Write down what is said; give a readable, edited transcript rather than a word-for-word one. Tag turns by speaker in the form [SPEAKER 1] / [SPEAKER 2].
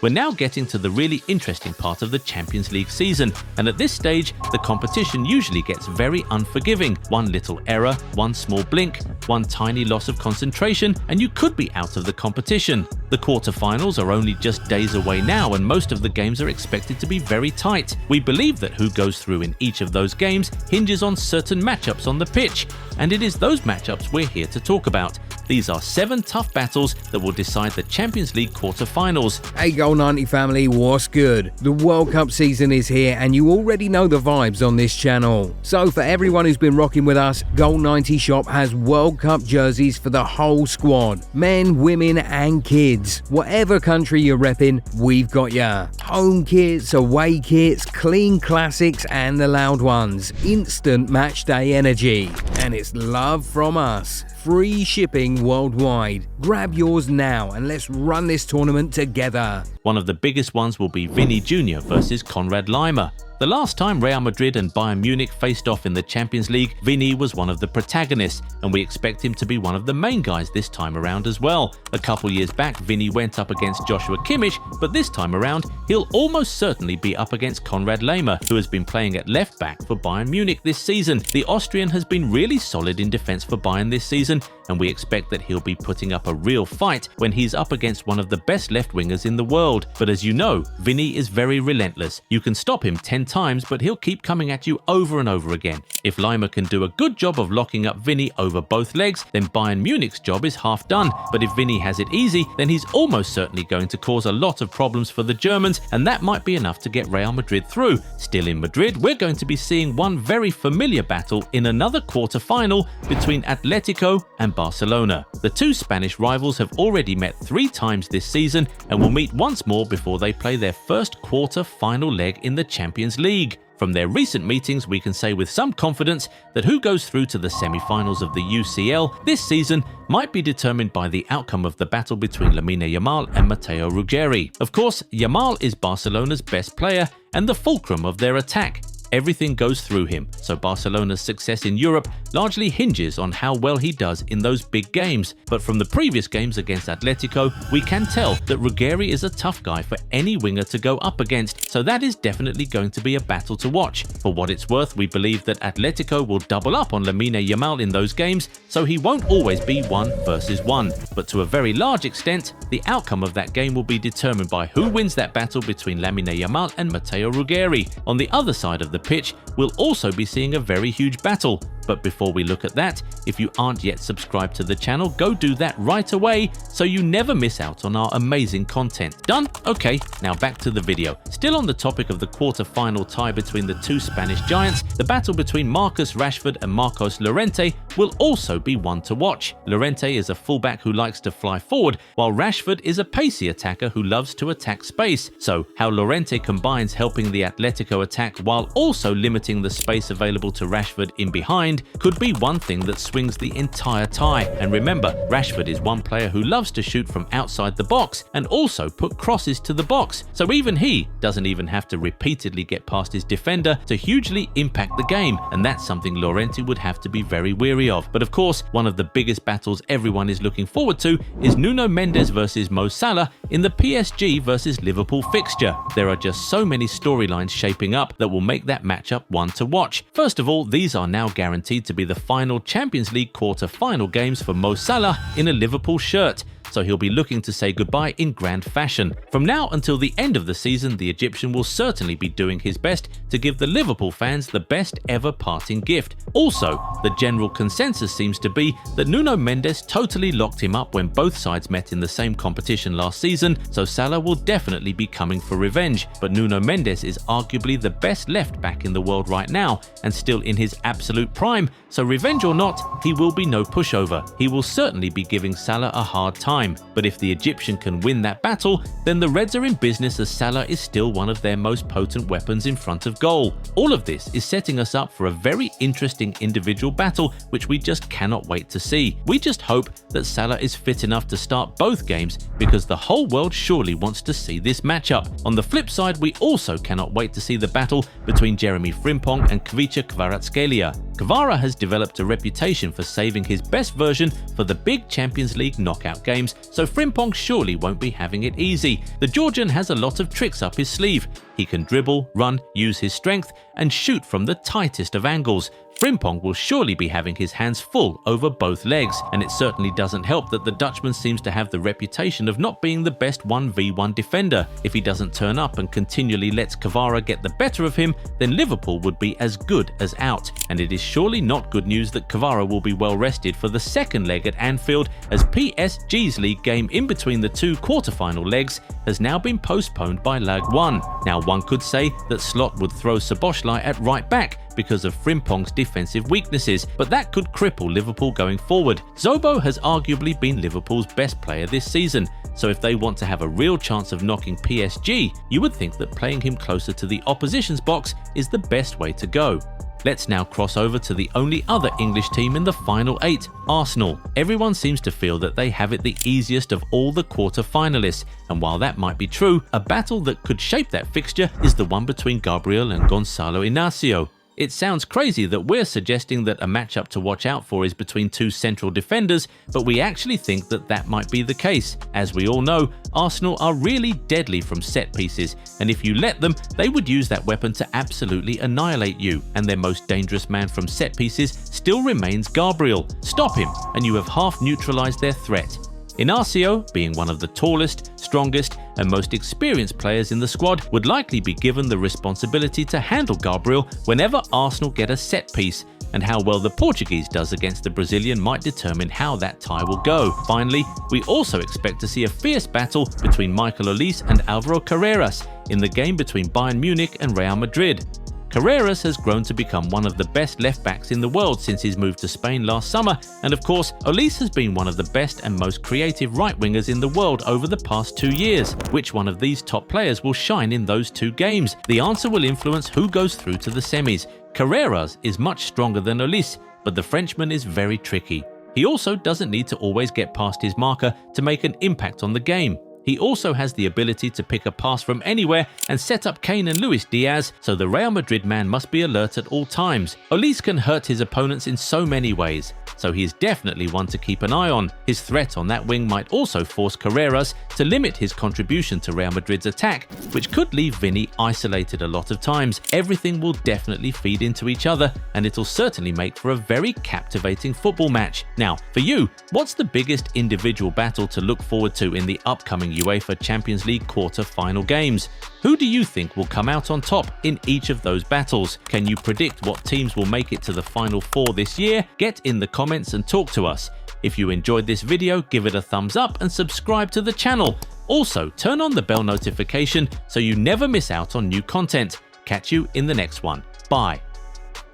[SPEAKER 1] We're now getting to the really interesting part of the Champions League season, and at this stage, the competition usually gets very unforgiving. One little error, one small blink, one tiny loss of concentration, and you could be out of the competition. The quarterfinals are only just days away now, and most of the games are expected to be very tight. We believe that who goes through in each of those games hinges on certain matchups on the pitch, and it is those matchups we're here to talk about. These are 7 tough battles that will decide the Champions League quarterfinals.
[SPEAKER 2] Hey Goal 90 family, what's good? The World Cup season is here and you already know the vibes on this channel. So for everyone who's been rocking with us, Goal 90 Shop has World Cup jerseys for the whole squad. Men, women and kids. Whatever country you're repping, we've got ya. Home kits, away kits, clean classics and the loud ones. Instant match day energy. And it's love from us. Free shipping worldwide. Grab yours now and let's run this tournament together.
[SPEAKER 1] One of the biggest ones will be Vini Jr. versus Conrad Laimer. The last time Real Madrid and Bayern Munich faced off in the Champions League, Vini was one of the protagonists, and we expect him to be one of the main guys this time around as well. A couple years back, Vini went up against Joshua Kimmich, but this time around, he'll almost certainly be up against Conrad Laimer, who has been playing at left back for Bayern Munich this season. The Austrian has been really solid in defense for Bayern this season, and we expect that he'll be putting up a real fight when he's up against one of the best left wingers in the world. But as you know, Vini is very relentless. You can stop him 10 times, but he'll keep coming at you over and over again. If Laimer can do a good job of locking up Vini over both legs, then Bayern Munich's job is half done. But if Vini has it easy, then he's almost certainly going to cause a lot of problems for the Germans, and that might be enough to get Real Madrid through. Still in Madrid, we're going to be seeing one very familiar battle in another quarter-final between Atletico and Barcelona. The two Spanish rivals have already met 3 times this season and will meet once more before they play their first quarter-final leg in the Champions League. From their recent meetings, we can say with some confidence that who goes through to the semi-finals of the UCL this season might be determined by the outcome of the battle between Lamine Yamal and Matteo Ruggeri. Of course, Yamal is Barcelona's best player and the fulcrum of their attack. Everything goes through him, so Barcelona's success in Europe largely hinges on how well he does in those big games. But from the previous games against Atletico, we can tell that Ruggeri is a tough guy for any winger to go up against, so that is definitely going to be a battle to watch. For what it's worth, we believe that Atletico will double up on Lamine Yamal in those games, so he won't always be 1 versus 1. But to a very large extent, the outcome of that game will be determined by who wins that battle between Lamine Yamal and Matteo Ruggeri. On the other side of the pitch, we'll also be seeing a very huge battle. But before we look at that, if you aren't yet subscribed to the channel, go do that right away so you never miss out on our amazing content. Done? Okay, now back to the video. Still on the topic of the quarter-final tie between the two Spanish giants, the battle between Marcus Rashford and Marcos Llorente will also be one to watch. Llorente is a fullback who likes to fly forward, while Rashford is a pacey attacker who loves to attack space. So how Llorente combines helping the Atletico attack while also limiting the space available to Rashford in behind could be one thing that swings the entire tie. And remember, Rashford is one player who loves to shoot from outside the box and also put crosses to the box, so even he doesn't even have to repeatedly get past his defender to hugely impact the game, and that's something Llorente would have to be very wary of. But of course, one of the biggest battles everyone is looking forward to is Nuno Mendes versus Mo Salah in the PSG versus Liverpool fixture. There are just so many storylines shaping up that will make that matchup one to watch. First of all, these are now guaranteed to be the final Champions League quarter-final games for Mo Salah in a Liverpool shirt, so he'll be looking to say goodbye in grand fashion. From now until the end of the season, the Egyptian will certainly be doing his best to give the Liverpool fans the best ever parting gift. Also, the general consensus seems to be that Nuno Mendes totally locked him up when both sides met in the same competition last season, so Salah will definitely be coming for revenge. But Nuno Mendes is arguably the best left back in the world right now and still in his absolute prime, so revenge or not, he will be no pushover. He will certainly be giving Salah a hard time. But if the Egyptian can win that battle, then the Reds are in business, as Salah is still one of their most potent weapons in front of goal. All of this is setting us up for a very interesting individual battle, which we just cannot wait to see. We just hope that Salah is fit enough to start both games, because the whole world surely wants to see this matchup. On the flip side, we also cannot wait to see the battle between Jeremy Frimpong and Kvaratskhelia. Kvara has developed a reputation for saving his best version for the big Champions League knockout games, so Frimpong surely won't be having it easy. The Georgian has a lot of tricks up his sleeve. He can dribble, run, use his strength, and shoot from the tightest of angles. Frimpong will surely be having his hands full over both legs, and it certainly doesn't help that the Dutchman seems to have the reputation of not being the best 1v1 defender. If he doesn't turn up and continually lets Kvara get the better of him, then Liverpool would be as good as out. And it is surely not good news that Kvara will be well rested for the second leg at Anfield, as PSG's league game in between the two quarterfinal legs has now been postponed by leg 1. Now, one could say that Slot would throw Szoboszlai at right back because of Frimpong's defensive weaknesses, but that could cripple Liverpool going forward. Zobo has arguably been Liverpool's best player this season, so if they want to have a real chance of knocking PSG, you would think that playing him closer to the opposition's box is the best way to go. Let's now cross over to the only other English team in the final 8, Arsenal. Everyone seems to feel that they have it the easiest of all the quarter-finalists, and while that might be true, a battle that could shape that fixture is the one between Gabriel and Goncalo Inacio. It sounds crazy that we're suggesting that a matchup to watch out for is between two central defenders, but we actually think that that might be the case. As we all know, Arsenal are really deadly from set pieces, and if you let them, they would use that weapon to absolutely annihilate you, and their most dangerous man from set pieces still remains Gabriel. Stop him, and you have half neutralized their threat. Inacio, being one of the tallest, strongest, and most experienced players in the squad, would likely be given the responsibility to handle Gabriel whenever Arsenal get a set piece, and how well the Portuguese does against the Brazilian might determine how that tie will go. Finally, we also expect to see a fierce battle between Michael Olise and Alvaro Carreras in the game between Bayern Munich and Real Madrid. Carreras has grown to become one of the best left-backs in the world since his move to Spain last summer, and of course, Olise has been one of the best and most creative right-wingers in the world over the past 2 years. Which one of these top players will shine in those two games? The answer will influence who goes through to the semis. Carreras is much stronger than Olise, but the Frenchman is very tricky. He also doesn't need to always get past his marker to make an impact on the game. He also has the ability to pick a pass from anywhere and set up Kane and Luis Diaz, so the Real Madrid man must be alert at all times. Olise can hurt his opponents in so many ways, so he is definitely one to keep an eye on. His threat on that wing might also force Carreras to limit his contribution to Real Madrid's attack, which could leave Vini isolated a lot of times. Everything will definitely feed into each other, and it'll certainly make for a very captivating football match. Now, for you, what's the biggest individual battle to look forward to in the upcoming UEFA Champions League quarter-final games? Who do you think will come out on top in each of those battles? Can you predict what teams will make it to the Final Four this year? Get in the comments and talk to us. If you enjoyed this video, give it a thumbs up and subscribe to the channel. Also, turn on the bell notification so you never miss out on new content. Catch you in the next one. Bye.